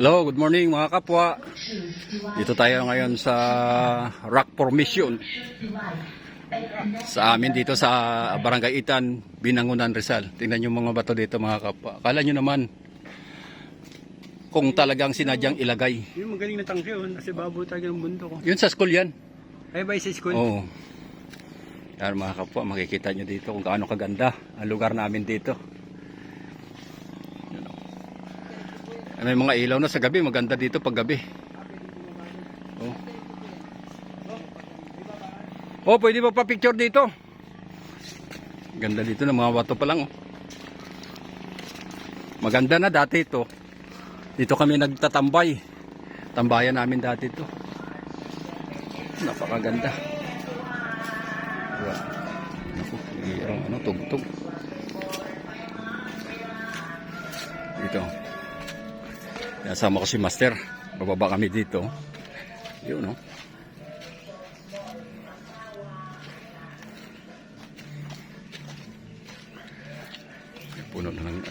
Hello, good morning mga kapwa. Dito tayo ngayon sa rock formation. Sa amin dito sa Barangay Itan, Binangonan, Rizal. Tingnan yung mga bato dito mga kapwa. Akala nyo naman kung talagang sinadyang ilagay. Yung magaling na tangke yun, kasi babo talaga ng bundok. Yun sa school yan. Ay ba sa school? Oo. Yan mga kapwa, makikita nyo dito kung gaano kaganda ang lugar namin dito. May mga ilaw na sa gabi, maganda dito pag gabi. Oh, pwede ba pa-picture dito? Ganda dito ng mga bato pa lang. Oh. Maganda na dati ito. Dito kami nagtatambay. Tambayan namin dati ito. Napakaganda. Naku, mayroong tugtog. Dito. Kasama ko si Master. Bababa kami dito. Yun, no? Puno na ng